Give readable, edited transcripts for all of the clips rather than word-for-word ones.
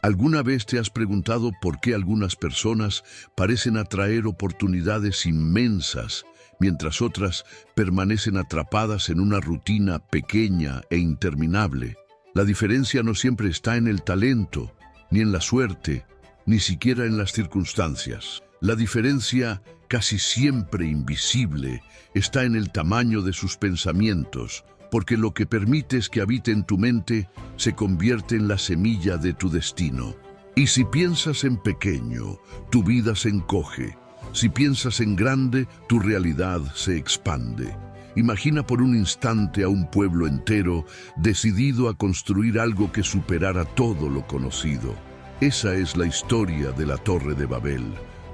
¿Alguna vez te has preguntado por qué algunas personas parecen atraer oportunidades inmensas, mientras otras permanecen atrapadas en una rutina pequeña e interminable? La diferencia no siempre está en el talento, ni en la suerte, ni siquiera en las circunstancias. La diferencia, casi siempre invisible, está en el tamaño de sus pensamientos, porque lo que permites que habite en tu mente se convierte en la semilla de tu destino. Y si piensas en pequeño, tu vida se encoge. Si piensas en grande, tu realidad se expande. Imagina por un instante a un pueblo entero decidido a construir algo que superara todo lo conocido. Esa es la historia de la Torre de Babel,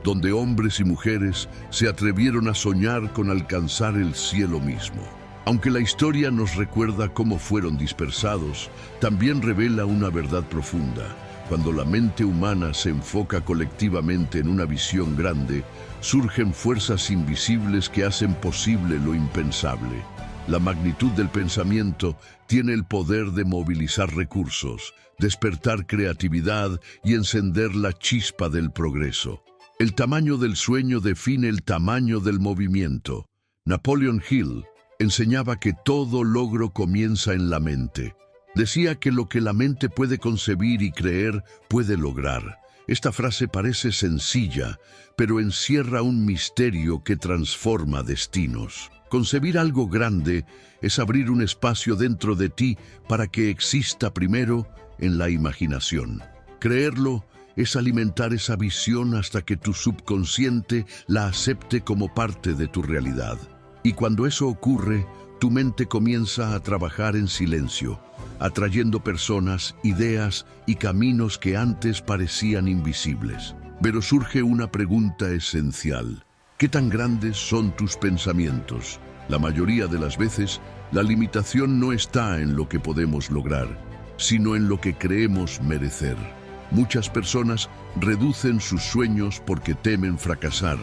donde hombres y mujeres se atrevieron a soñar con alcanzar el cielo mismo. Aunque la historia nos recuerda cómo fueron dispersados, también revela una verdad profunda. Cuando la mente humana se enfoca colectivamente en una visión grande, surgen fuerzas invisibles que hacen posible lo impensable. La magnitud del pensamiento tiene el poder de movilizar recursos, despertar creatividad y encender la chispa del progreso. El tamaño del sueño define el tamaño del movimiento. Napoleon Hill enseñaba que todo logro comienza en la mente. Decía que lo que la mente puede concebir y creer puede lograr. Esta frase parece sencilla, pero encierra un misterio que transforma destinos. Concebir algo grande es abrir un espacio dentro de ti para que exista primero en la imaginación. Creerlo es alimentar esa visión hasta que tu subconsciente la acepte como parte de tu realidad. Y cuando eso ocurre, tu mente comienza a trabajar en silencio, atrayendo personas, ideas y caminos que antes parecían invisibles. Pero surge una pregunta esencial. ¿Qué tan grandes son tus pensamientos? La mayoría de las veces, la limitación no está en lo que podemos lograr, sino en lo que creemos merecer. Muchas personas reducen sus sueños porque temen fracasar,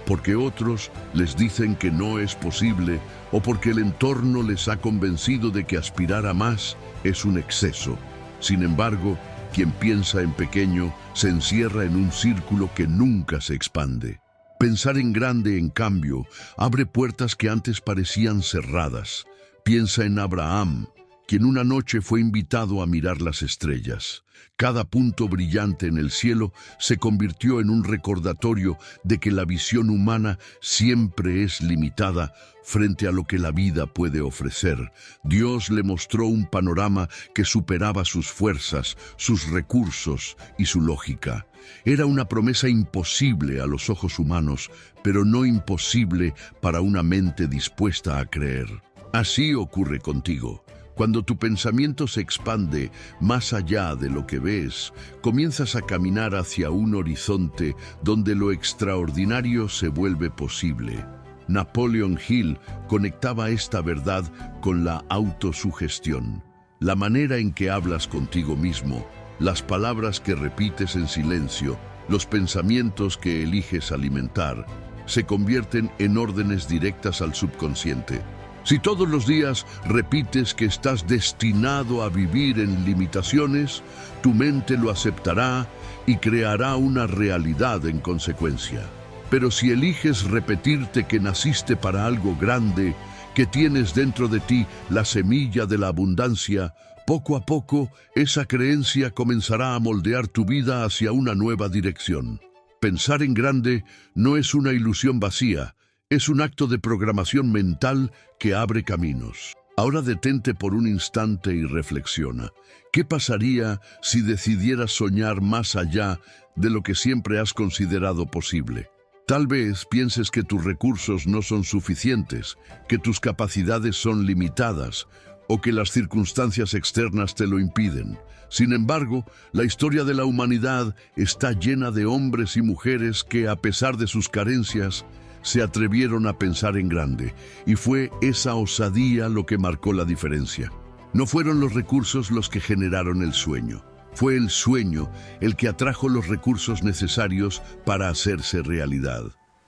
porque otros les dicen que no es posible o porque el entorno les ha convencido de que aspirar a más es un exceso. Sin embargo, quien piensa en pequeño se encierra en un círculo que nunca se expande. Pensar en grande, en cambio, abre puertas que antes parecían cerradas. Piensa en Abraham, quien una noche fue invitado a mirar las estrellas. Cada punto brillante en el cielo se convirtió en un recordatorio de que la visión humana siempre es limitada frente a lo que la vida puede ofrecer. Dios le mostró un panorama que superaba sus fuerzas, sus recursos y su lógica. Era una promesa imposible a los ojos humanos, pero no imposible para una mente dispuesta a creer. Así ocurre contigo. Cuando tu pensamiento se expande más allá de lo que ves, comienzas a caminar hacia un horizonte donde lo extraordinario se vuelve posible. Napoleon Hill conectaba esta verdad con la autosugestión. La manera en que hablas contigo mismo, las palabras que repites en silencio, los pensamientos que eliges alimentar, se convierten en órdenes directas al subconsciente. Si todos los días repites que estás destinado a vivir en limitaciones, tu mente lo aceptará y creará una realidad en consecuencia. Pero si eliges repetirte que naciste para algo grande, que tienes dentro de ti la semilla de la abundancia, poco a poco esa creencia comenzará a moldear tu vida hacia una nueva dirección. Pensar en grande no es una ilusión vacía, es un acto de programación mental que abre caminos. Ahora detente por un instante y reflexiona. ¿Qué pasaría si decidieras soñar más allá de lo que siempre has considerado posible? Tal vez pienses que tus recursos no son suficientes, que tus capacidades son limitadas o que las circunstancias externas te lo impiden. Sin embargo, la historia de la humanidad está llena de hombres y mujeres que, a pesar de sus carencias, se atrevieron a pensar en grande, y fue esa osadía lo que marcó la diferencia. No fueron los recursos los que generaron el sueño. Fue el sueño el que atrajo los recursos necesarios para hacerse realidad.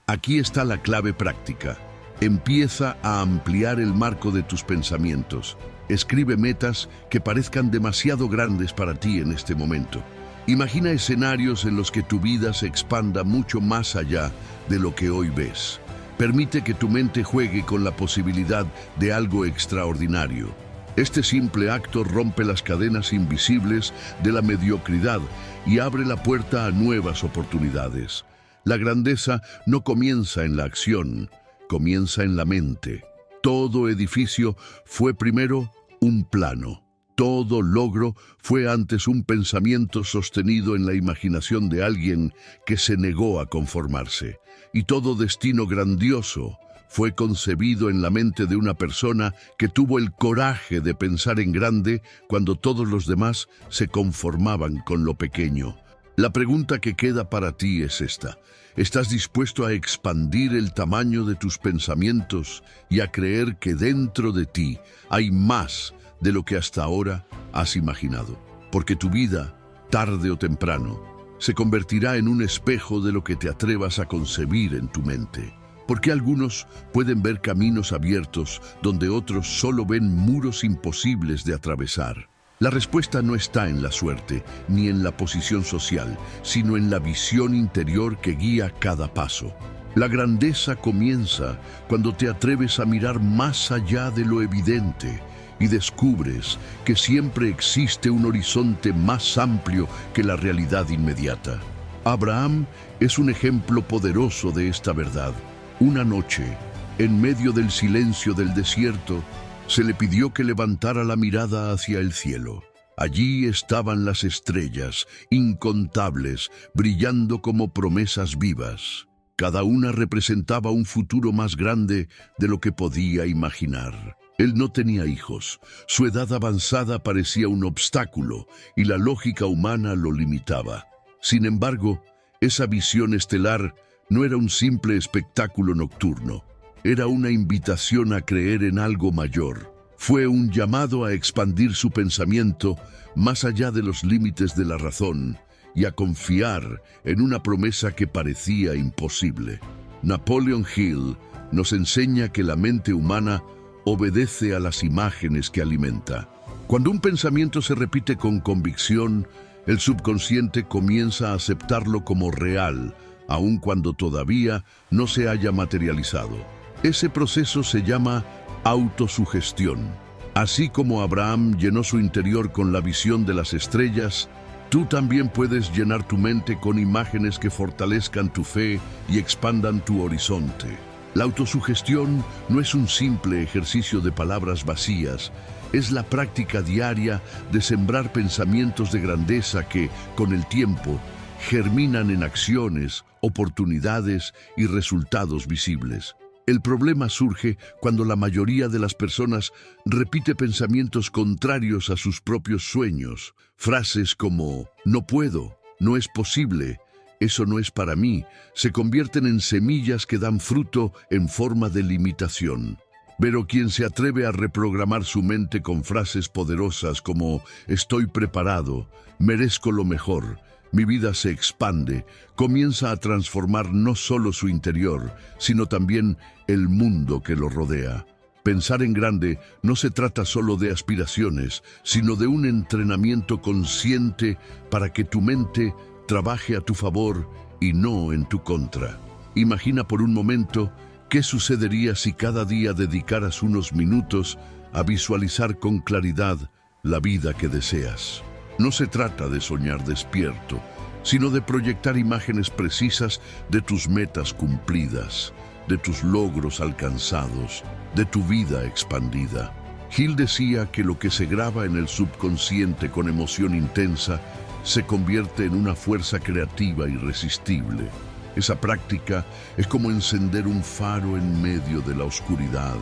Aquí está la clave práctica. Empieza a ampliar el marco de tus pensamientos. Escribe metas que parezcan demasiado grandes para ti en este momento. Imagina escenarios en los que tu vida se expanda mucho más allá de lo que hoy ves. Permite que tu mente juegue con la posibilidad de algo extraordinario. Este simple acto rompe las cadenas invisibles de la mediocridad y abre la puerta a nuevas oportunidades. La grandeza no comienza en la acción, comienza en la mente. Todo edificio fue primero un plano. Todo logro fue antes un pensamiento sostenido en la imaginación de alguien que se negó a conformarse. Y todo destino grandioso fue concebido en la mente de una persona que tuvo el coraje de pensar en grande cuando todos los demás se conformaban con lo pequeño. La pregunta que queda para ti es esta: ¿estás dispuesto a expandir el tamaño de tus pensamientos y a creer que dentro de ti hay más de lo que hasta ahora has imaginado? Porque tu vida, tarde o temprano, se convertirá en un espejo de lo que te atrevas a concebir en tu mente. Porque algunos pueden ver caminos abiertos donde otros solo ven muros imposibles de atravesar. La respuesta no está en la suerte ni en la posición social, sino en la visión interior que guía cada paso. La grandeza comienza cuando te atreves a mirar más allá de lo evidente y descubres que siempre existe un horizonte más amplio que la realidad inmediata. Abraham es un ejemplo poderoso de esta verdad. Una noche, en medio del silencio del desierto, se le pidió que levantara la mirada hacia el cielo. Allí estaban las estrellas, incontables, brillando como promesas vivas. Cada una representaba un futuro más grande de lo que podía imaginar. Él no tenía hijos, su edad avanzada parecía un obstáculo y la lógica humana lo limitaba. Sin embargo, esa visión estelar no era un simple espectáculo nocturno. Era una invitación a creer en algo mayor. Fue un llamado a expandir su pensamiento más allá de los límites de la razón y a confiar en una promesa que parecía imposible. Napoleon Hill nos enseña que la mente humana obedece a las imágenes que alimenta. Cuando un pensamiento se repite con convicción, el subconsciente comienza a aceptarlo como real, aun cuando todavía no se haya materializado. Ese proceso se llama autosugestión. Así como Abraham llenó su interior con la visión de las estrellas, tú también puedes llenar tu mente con imágenes que fortalezcan tu fe y expandan tu horizonte. La autosugestión no es un simple ejercicio de palabras vacías, es la práctica diaria de sembrar pensamientos de grandeza que, con el tiempo, germinan en acciones, oportunidades y resultados visibles. El problema surge cuando la mayoría de las personas repite pensamientos contrarios a sus propios sueños. Frases como "no puedo", "no es posible", "eso no es para mí", se convierten en semillas que dan fruto en forma de limitación. Pero quien se atreve a reprogramar su mente con frases poderosas como "estoy preparado", "merezco lo mejor", "mi vida se expande", comienza a transformar no solo su interior, sino también el mundo que lo rodea. Pensar en grande no se trata solo de aspiraciones, sino de un entrenamiento consciente para que tu mente trabaje a tu favor y no en tu contra. Imagina por un momento qué sucedería si cada día dedicaras unos minutos a visualizar con claridad la vida que deseas. No se trata de soñar despierto, sino de proyectar imágenes precisas de tus metas cumplidas, de tus logros alcanzados, de tu vida expandida. Hill decía que lo que se graba en el subconsciente con emoción intensa se convierte en una fuerza creativa irresistible. Esa práctica es como encender un faro en medio de la oscuridad.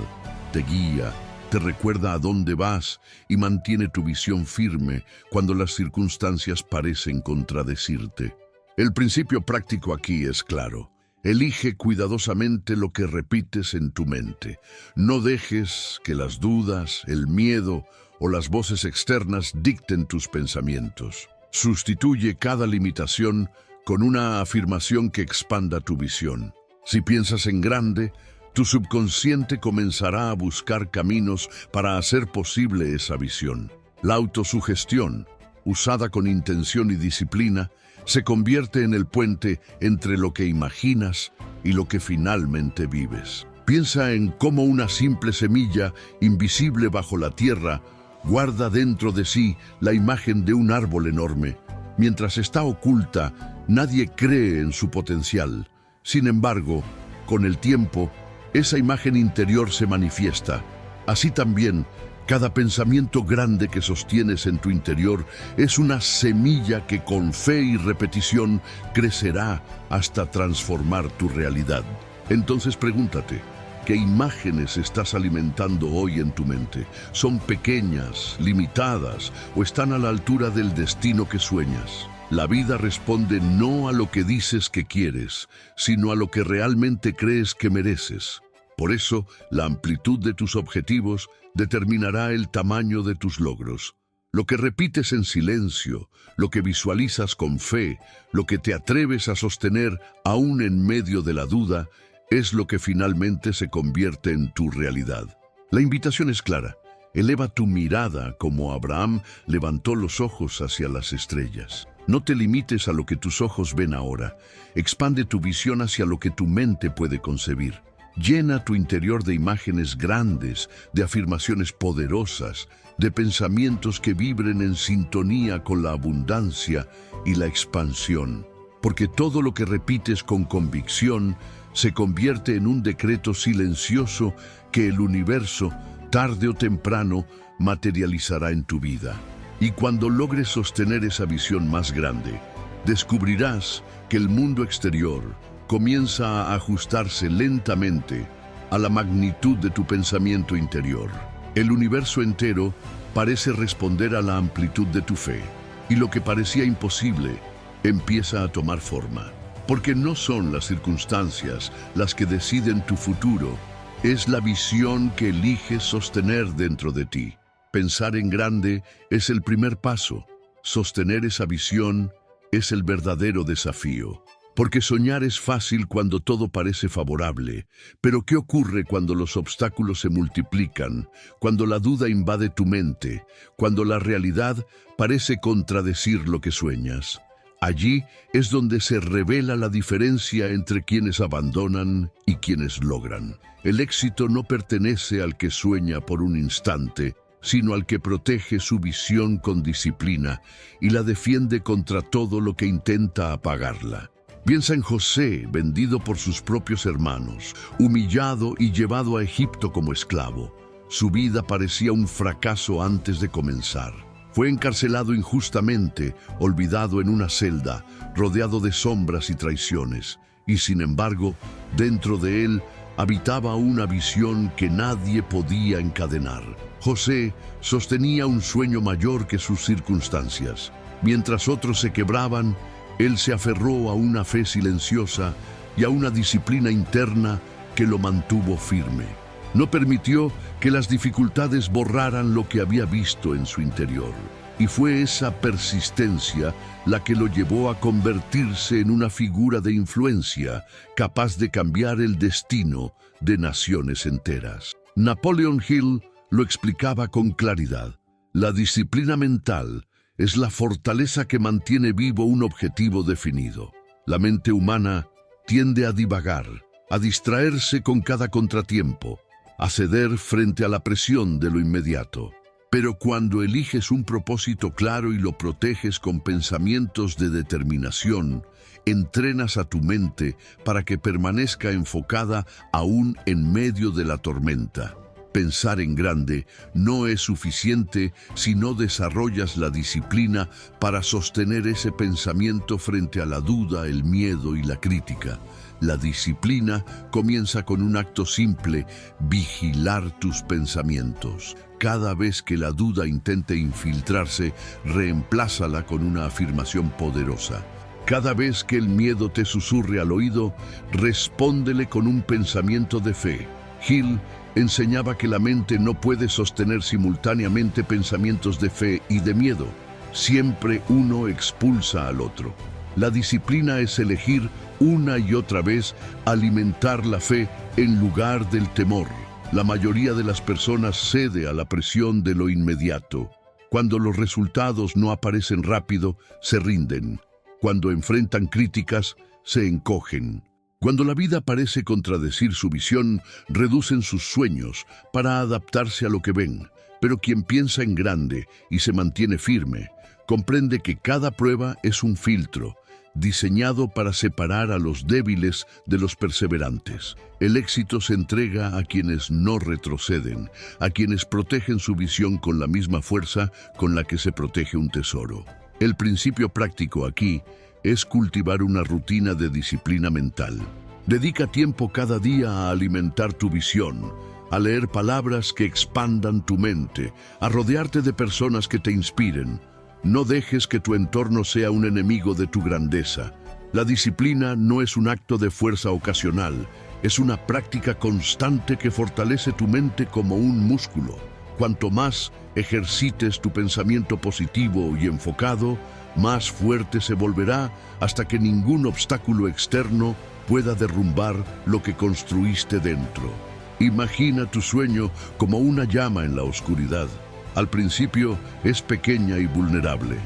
Te guía, te recuerda a dónde vas y mantiene tu visión firme cuando las circunstancias parecen contradecirte. El principio práctico aquí es claro. Elige cuidadosamente lo que repites en tu mente. No dejes que las dudas, el miedo o las voces externas dicten tus pensamientos. Sustituye cada limitación con una afirmación que expanda tu visión. Si piensas en grande, tu subconsciente comenzará a buscar caminos para hacer posible esa visión. La autosugestión usada con intención y disciplina, se convierte en el puente entre lo que imaginas y lo que finalmente vives. Piensa en cómo una simple semilla, invisible bajo la tierra, guarda dentro de sí la imagen de un árbol enorme. Mientras está oculta, nadie cree en su potencial. Sin embargo, con el tiempo, esa imagen interior se manifiesta. Así también, cada pensamiento grande que sostienes en tu interior es una semilla que con fe y repetición crecerá hasta transformar tu realidad. Entonces pregúntate, ¿qué imágenes estás alimentando hoy en tu mente? ¿Son pequeñas, limitadas o están a la altura del destino que sueñas? La vida responde no a lo que dices que quieres, sino a lo que realmente crees que mereces. Por eso, la amplitud de tus objetivos determinará el tamaño de tus logros. Lo que repites en silencio, lo que visualizas con fe, lo que te atreves a sostener aún en medio de la duda, es lo que finalmente se convierte en tu realidad. La invitación es clara. Eleva tu mirada como Abraham levantó los ojos hacia las estrellas. No te limites a lo que tus ojos ven ahora. Expande tu visión hacia lo que tu mente puede concebir. Llena tu interior de imágenes grandes, de afirmaciones poderosas, de pensamientos que vibren en sintonía con la abundancia y la expansión. Porque todo lo que repites con convicción se convierte en un decreto silencioso que el universo, tarde o temprano, materializará en tu vida. Y cuando logres sostener esa visión más grande, descubrirás que el mundo exterior comienza a ajustarse lentamente a la magnitud de tu pensamiento interior. El universo entero parece responder a la amplitud de tu fe, y lo que parecía imposible empieza a tomar forma. Porque no son las circunstancias las que deciden tu futuro, es la visión que eliges sostener dentro de ti. Pensar en grande es el primer paso. Sostener esa visión es el verdadero desafío. Porque soñar es fácil cuando todo parece favorable, pero ¿qué ocurre cuando los obstáculos se multiplican, cuando la duda invade tu mente, cuando la realidad parece contradecir lo que sueñas? Allí es donde se revela la diferencia entre quienes abandonan y quienes logran. El éxito no pertenece al que sueña por un instante, sino al que protege su visión con disciplina y la defiende contra todo lo que intenta apagarla. Piensa en José, vendido por sus propios hermanos, humillado y llevado a Egipto como esclavo. Su vida parecía un fracaso antes de comenzar. Fue encarcelado injustamente, olvidado en una celda, rodeado de sombras y traiciones. Y sin embargo, dentro de él habitaba una visión que nadie podía encadenar. José sostenía un sueño mayor que sus circunstancias. Mientras otros se quebraban, él se aferró a una fe silenciosa y a una disciplina interna que lo mantuvo firme. No permitió que las dificultades borraran lo que había visto en su interior. Y fue esa persistencia la que lo llevó a convertirse en una figura de influencia capaz de cambiar el destino de naciones enteras. Napoleon Hill lo explicaba con claridad. La disciplina mental es la fortaleza que mantiene vivo un objetivo definido. La mente humana tiende a divagar, a distraerse con cada contratiempo, a ceder frente a la presión de lo inmediato. Pero cuando eliges un propósito claro y lo proteges con pensamientos de determinación, entrenas a tu mente para que permanezca enfocada aún en medio de la tormenta. Pensar en grande no es suficiente si no desarrollas la disciplina para sostener ese pensamiento frente a la duda, el miedo y la crítica. La disciplina comienza con un acto simple: vigilar tus pensamientos. Cada vez que la duda intente infiltrarse, reemplázala con una afirmación poderosa. Cada vez que el miedo te susurre al oído, respóndele con un pensamiento de fe. Hill enseñaba que la mente no puede sostener simultáneamente pensamientos de fe y de miedo. Siempre uno expulsa al otro. La disciplina es elegir una y otra vez alimentar la fe en lugar del temor. La mayoría de las personas cede a la presión de lo inmediato. Cuando los resultados no aparecen rápido, se rinden. Cuando enfrentan críticas, se encogen. Cuando la vida parece contradecir su visión, reducen sus sueños para adaptarse a lo que ven. Pero quien piensa en grande y se mantiene firme, comprende que cada prueba es un filtro, diseñado para separar a los débiles de los perseverantes. El éxito se entrega a quienes no retroceden, a quienes protegen su visión con la misma fuerza con la que se protege un tesoro. El principio práctico aquí es cultivar una rutina de disciplina mental. Dedica tiempo cada día a alimentar tu visión, a leer palabras que expandan tu mente, a rodearte de personas que te inspiren. No dejes que tu entorno sea un enemigo de tu grandeza. La disciplina no es un acto de fuerza ocasional, es una práctica constante que fortalece tu mente como un músculo. Cuanto más ejercites tu pensamiento positivo y enfocado, más fuerte se volverá hasta que ningún obstáculo externo pueda derrumbar lo que construiste dentro. Imagina tu sueño como una llama en la oscuridad. Al principio es pequeña y vulnerable.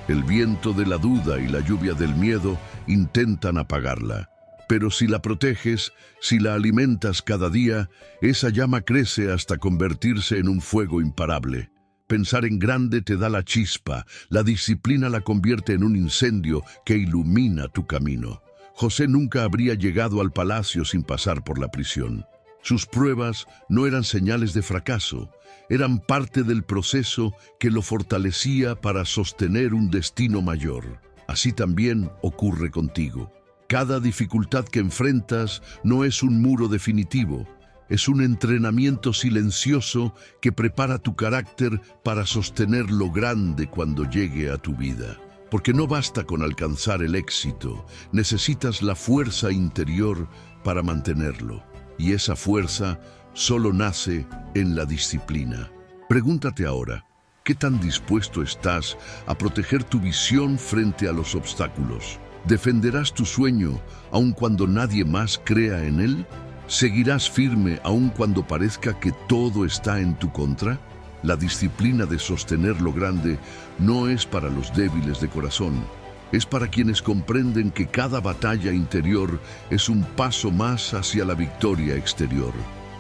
El viento de la duda y la lluvia del miedo intentan apagarla. Pero si la proteges, si la alimentas cada día, esa llama crece hasta convertirse en un fuego imparable. Pensar en grande te da la chispa, la disciplina la convierte en un incendio que ilumina tu camino. José nunca habría llegado al palacio sin pasar por la prisión. Sus pruebas no eran señales de fracaso, eran parte del proceso que lo fortalecía para sostener un destino mayor. Así también ocurre contigo. Cada dificultad que enfrentas no es un muro definitivo, es un entrenamiento silencioso que prepara tu carácter para sostener lo grande cuando llegue a tu vida. Porque no basta con alcanzar el éxito, necesitas la fuerza interior para mantenerlo. Y esa fuerza solo nace en la disciplina. Pregúntate ahora, ¿qué tan dispuesto estás a proteger tu visión frente a los obstáculos? ¿Defenderás tu sueño aun cuando nadie más crea en él? ¿Seguirás firme aun cuando parezca que todo está en tu contra? La disciplina de sostener lo grande no es para los débiles de corazón. Es para quienes comprenden que cada batalla interior es un paso más hacia la victoria exterior.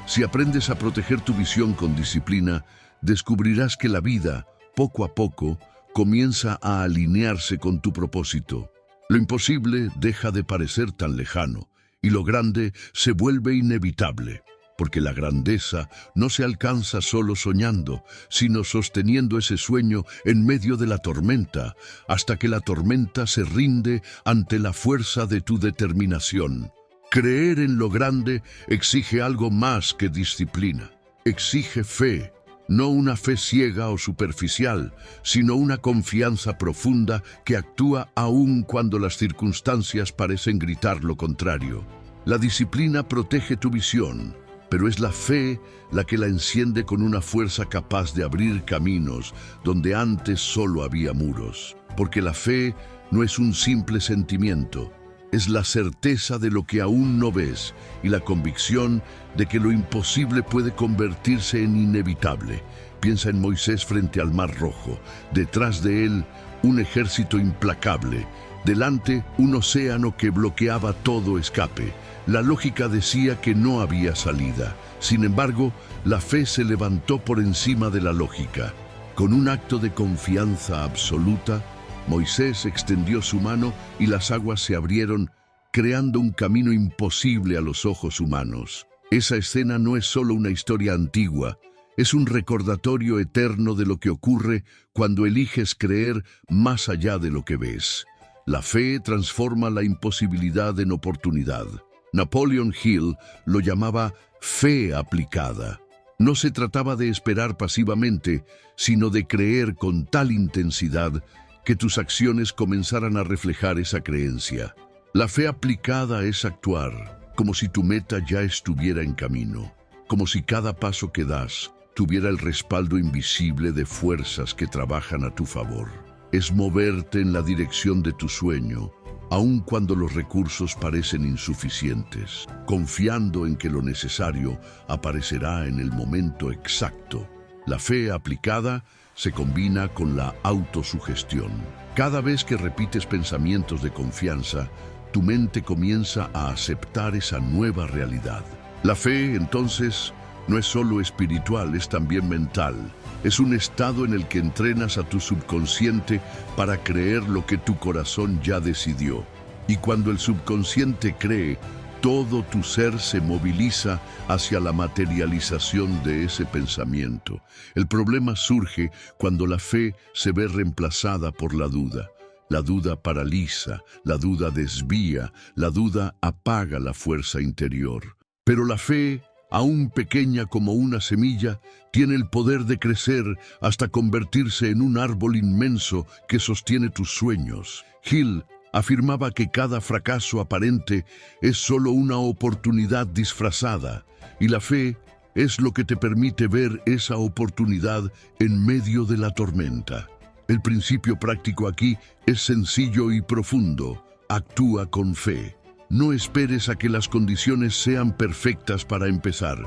Si aprendes a proteger tu visión con disciplina, descubrirás que la vida, poco a poco, comienza a alinearse con tu propósito. Lo imposible deja de parecer tan lejano y lo grande se vuelve inevitable, porque la grandeza no se alcanza solo soñando, sino sosteniendo ese sueño en medio de la tormenta, hasta que la tormenta se rinde ante la fuerza de tu determinación. Creer en lo grande exige algo más que disciplina. Exige fe, no una fe ciega o superficial, sino una confianza profunda que actúa aún cuando las circunstancias parecen gritar lo contrario. La disciplina protege tu visión, pero es la fe la que la enciende con una fuerza capaz de abrir caminos donde antes solo había muros. Porque la fe no es un simple sentimiento, es la certeza de lo que aún no ves y la convicción de que lo imposible puede convertirse en inevitable. Piensa en Moisés frente al Mar Rojo, detrás de él un ejército implacable, delante un océano que bloqueaba todo escape. La lógica decía que no había salida. Sin embargo, la fe se levantó por encima de la lógica. Con un acto de confianza absoluta, Moisés extendió su mano y las aguas se abrieron, creando un camino imposible a los ojos humanos. Esa escena no es solo una historia antigua, es un recordatorio eterno de lo que ocurre cuando eliges creer más allá de lo que ves. La fe transforma la imposibilidad en oportunidad. Napoleon Hill lo llamaba fe aplicada. No se trataba de esperar pasivamente, sino de creer con tal intensidad que tus acciones comenzaran a reflejar esa creencia. La fe aplicada es actuar como si tu meta ya estuviera en camino, como si cada paso que das tuviera el respaldo invisible de fuerzas que trabajan a tu favor. Es moverte en la dirección de tu sueño, aun cuando los recursos parecen insuficientes, confiando en que lo necesario aparecerá en el momento exacto. La fe aplicada se combina con la autosugestión. Cada vez que repites pensamientos de confianza, tu mente comienza a aceptar esa nueva realidad. La fe, entonces, no es solo espiritual, es también mental. Es un estado en el que entrenas a tu subconsciente para creer lo que tu corazón ya decidió. Y cuando el subconsciente cree, todo tu ser se moviliza hacia la materialización de ese pensamiento. El problema surge cuando la fe se ve reemplazada por la duda. La duda paraliza, la duda desvía, la duda apaga la fuerza interior. Pero la fe, aún pequeña como una semilla, tiene el poder de crecer hasta convertirse en un árbol inmenso que sostiene tus sueños. Hill afirmaba que cada fracaso aparente es solo una oportunidad disfrazada, y la fe es lo que te permite ver esa oportunidad en medio de la tormenta. El principio práctico aquí es sencillo y profundo. Actúa con fe. No esperes a que las condiciones sean perfectas para empezar.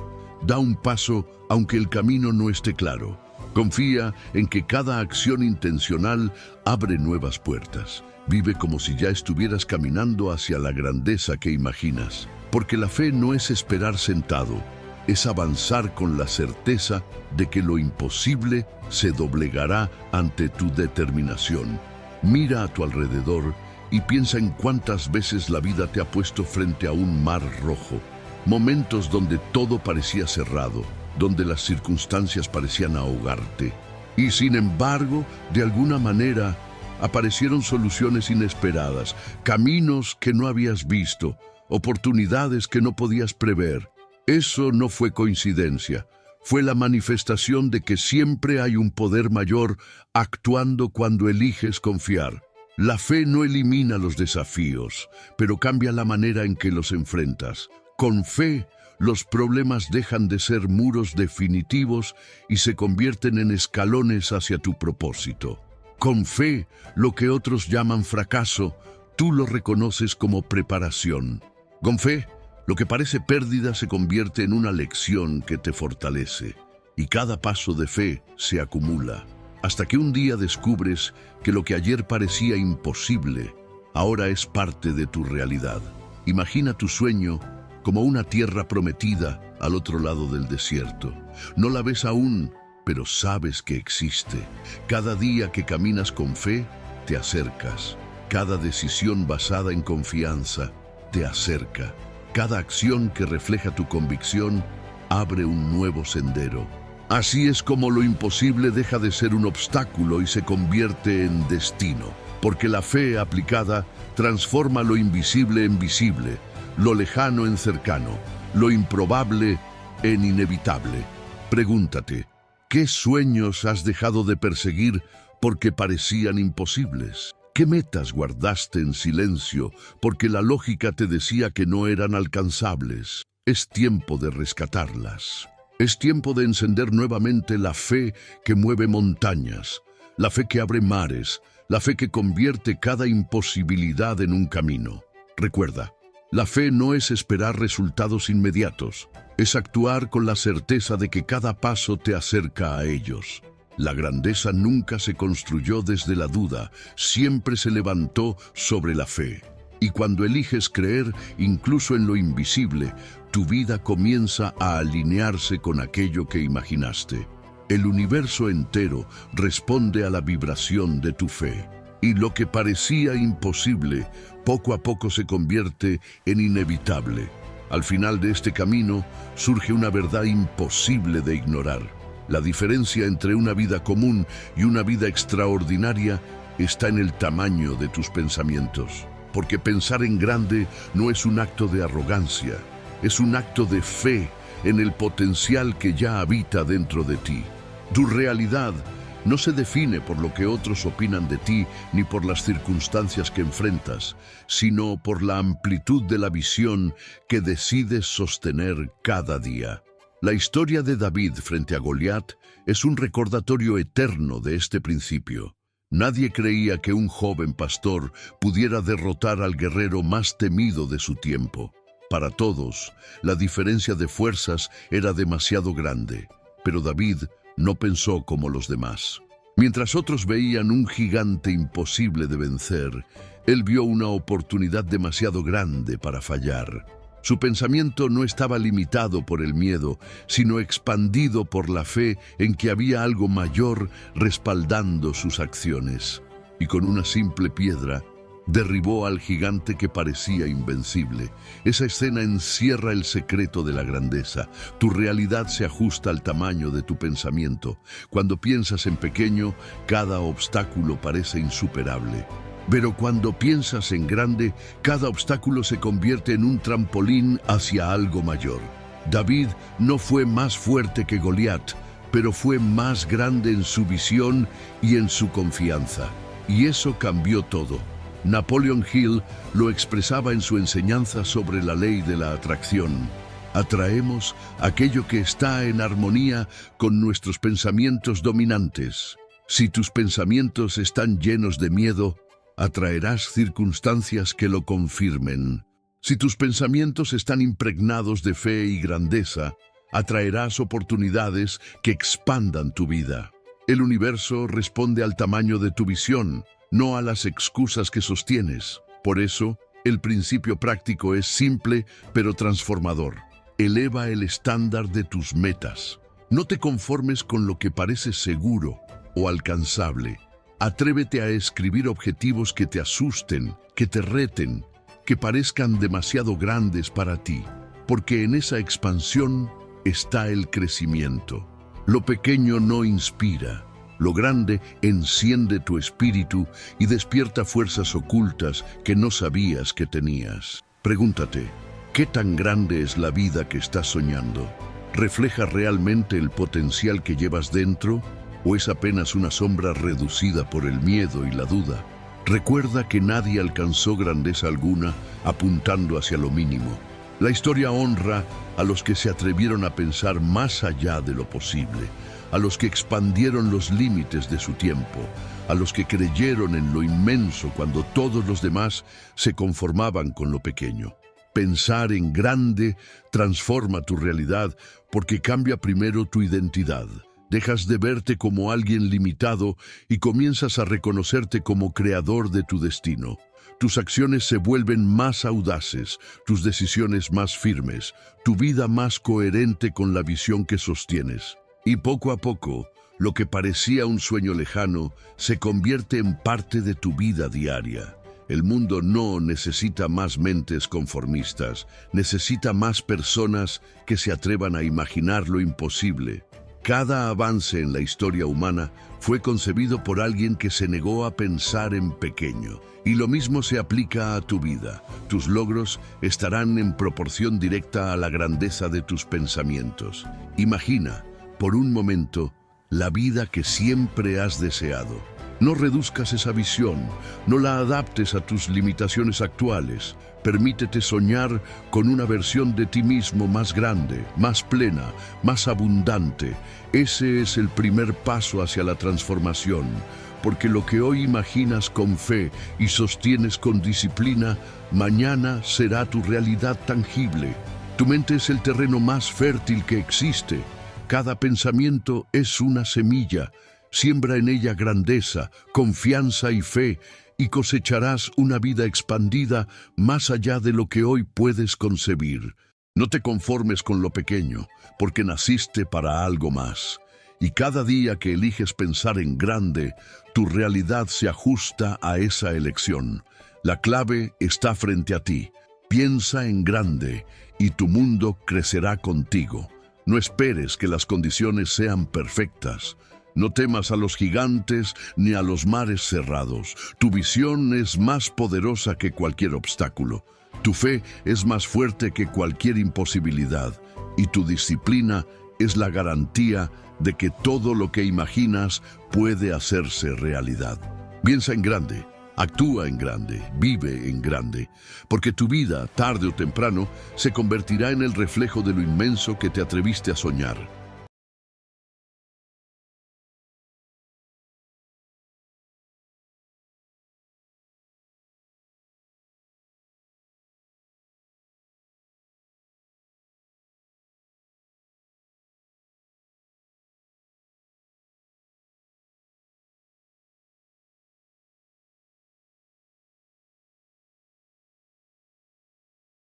Da un paso aunque el camino no esté claro. Confía en que cada acción intencional abre nuevas puertas. Vive como si ya estuvieras caminando hacia la grandeza que imaginas. Porque la fe no es esperar sentado, es avanzar con la certeza de que lo imposible se doblegará ante tu determinación. Mira a tu alrededor y piensa en cuántas veces la vida te ha puesto frente a un mar rojo. Momentos donde todo parecía cerrado, donde las circunstancias parecían ahogarte. Y sin embargo, de alguna manera, aparecieron soluciones inesperadas, caminos que no habías visto, oportunidades que no podías prever. Eso no fue coincidencia, fue la manifestación de que siempre hay un poder mayor actuando cuando eliges confiar. La fe no elimina los desafíos, pero cambia la manera en que los enfrentas. Con fe, los problemas dejan de ser muros definitivos y se convierten en escalones hacia tu propósito. Con fe, lo que otros llaman fracaso, tú lo reconoces como preparación. Con fe, lo que parece pérdida se convierte en una lección que te fortalece. Y cada paso de fe se acumula, hasta que un día descubres que lo que ayer parecía imposible, ahora es parte de tu realidad. Imagina tu sueño como una tierra prometida al otro lado del desierto. No la ves aún, pero sabes que existe. Cada día que caminas con fe, te acercas. Cada decisión basada en confianza te acerca. Cada acción que refleja tu convicción abre un nuevo sendero. Así es como lo imposible deja de ser un obstáculo y se convierte en destino. Porque la fe aplicada transforma lo invisible en visible, lo lejano en cercano, lo improbable en inevitable. Pregúntate, ¿qué sueños has dejado de perseguir porque parecían imposibles? ¿Qué metas guardaste en silencio porque la lógica te decía que no eran alcanzables? Es tiempo de rescatarlas. Es tiempo de encender nuevamente la fe que mueve montañas, la fe que abre mares, la fe que convierte cada imposibilidad en un camino. Recuerda, la fe no es esperar resultados inmediatos, es actuar con la certeza de que cada paso te acerca a ellos. La grandeza nunca se construyó desde la duda, siempre se levantó sobre la fe. Y cuando eliges creer, incluso en lo invisible, tu vida comienza a alinearse con aquello que imaginaste. El universo entero responde a la vibración de tu fe. Y lo que parecía imposible, poco a poco se convierte en inevitable. Al final de este camino, surge una verdad imposible de ignorar. La diferencia entre una vida común y una vida extraordinaria está en el tamaño de tus pensamientos. Porque pensar en grande no es un acto de arrogancia, es un acto de fe en el potencial que ya habita dentro de ti. Tu realidad no se define por lo que otros opinan de ti ni por las circunstancias que enfrentas, sino por la amplitud de la visión que decides sostener cada día. La historia de David frente a Goliat es un recordatorio eterno de este principio. Nadie creía que un joven pastor pudiera derrotar al guerrero más temido de su tiempo. Para todos, la diferencia de fuerzas era demasiado grande, pero David no pensó como los demás. Mientras otros veían un gigante imposible de vencer, él vio una oportunidad demasiado grande para fallar. Su pensamiento no estaba limitado por el miedo, sino expandido por la fe en que había algo mayor respaldando sus acciones. Y con una simple piedra, derribó al gigante que parecía invencible. Esa escena encierra el secreto de la grandeza. Tu realidad se ajusta al tamaño de tu pensamiento. Cuando piensas en pequeño, cada obstáculo parece insuperable. Pero cuando piensas en grande, cada obstáculo se convierte en un trampolín hacia algo mayor. David no fue más fuerte que Goliat, pero fue más grande en su visión y en su confianza. Y eso cambió todo. Napoleon Hill lo expresaba en su enseñanza sobre la ley de la atracción. Atraemos aquello que está en armonía con nuestros pensamientos dominantes. Si tus pensamientos están llenos de miedo, atraerás circunstancias que lo confirmen. Si tus pensamientos están impregnados de fe y grandeza, atraerás oportunidades que expandan tu vida. El universo responde al tamaño de tu visión, no a las excusas que sostienes. Por eso, el principio práctico es simple pero transformador. Eleva el estándar de tus metas. No te conformes con lo que parece seguro o alcanzable. Atrévete a escribir objetivos que te asusten, que te reten, que parezcan demasiado grandes para ti, porque en esa expansión está el crecimiento. Lo pequeño no inspira. Lo grande enciende tu espíritu y despierta fuerzas ocultas que no sabías que tenías. Pregúntate, ¿qué tan grande es la vida que estás soñando? ¿Refleja realmente el potencial que llevas dentro o es apenas una sombra reducida por el miedo y la duda? Recuerda que nadie alcanzó grandeza alguna apuntando hacia lo mínimo. La historia honra a los que se atrevieron a pensar más allá de lo posible, a los que expandieron los límites de su tiempo, a los que creyeron en lo inmenso cuando todos los demás se conformaban con lo pequeño. Pensar en grande transforma tu realidad porque cambia primero tu identidad. Dejas de verte como alguien limitado y comienzas a reconocerte como creador de tu destino. Tus acciones se vuelven más audaces, tus decisiones más firmes, tu vida más coherente con la visión que sostienes. Y poco a poco, lo que parecía un sueño lejano se convierte en parte de tu vida diaria. El mundo no necesita más mentes conformistas, necesita más personas que se atrevan a imaginar lo imposible. Cada avance en la historia humana fue concebido por alguien que se negó a pensar en pequeño. Y lo mismo se aplica a tu vida. Tus logros estarán en proporción directa a la grandeza de tus pensamientos. Imagina, por un momento, la vida que siempre has deseado. No reduzcas esa visión, no la adaptes a tus limitaciones actuales. Permítete soñar con una versión de ti mismo más grande, más plena, más abundante. Ese es el primer paso hacia la transformación, porque lo que hoy imaginas con fe y sostienes con disciplina, mañana será tu realidad tangible. Tu mente es el terreno más fértil que existe. Cada pensamiento es una semilla. Siembra en ella grandeza, confianza y fe, y cosecharás una vida expandida más allá de lo que hoy puedes concebir. No te conformes con lo pequeño, porque naciste para algo más. Y cada día que eliges pensar en grande, tu realidad se ajusta a esa elección. La clave está frente a ti. Piensa en grande y tu mundo crecerá contigo. No esperes que las condiciones sean perfectas. No temas a los gigantes ni a los mares cerrados. Tu visión es más poderosa que cualquier obstáculo. Tu fe es más fuerte que cualquier imposibilidad. Y tu disciplina es la garantía de que todo lo que imaginas puede hacerse realidad. Piensa en grande, actúa en grande, vive en grande, porque tu vida, tarde o temprano, se convertirá en el reflejo de lo inmenso que te atreviste a soñar.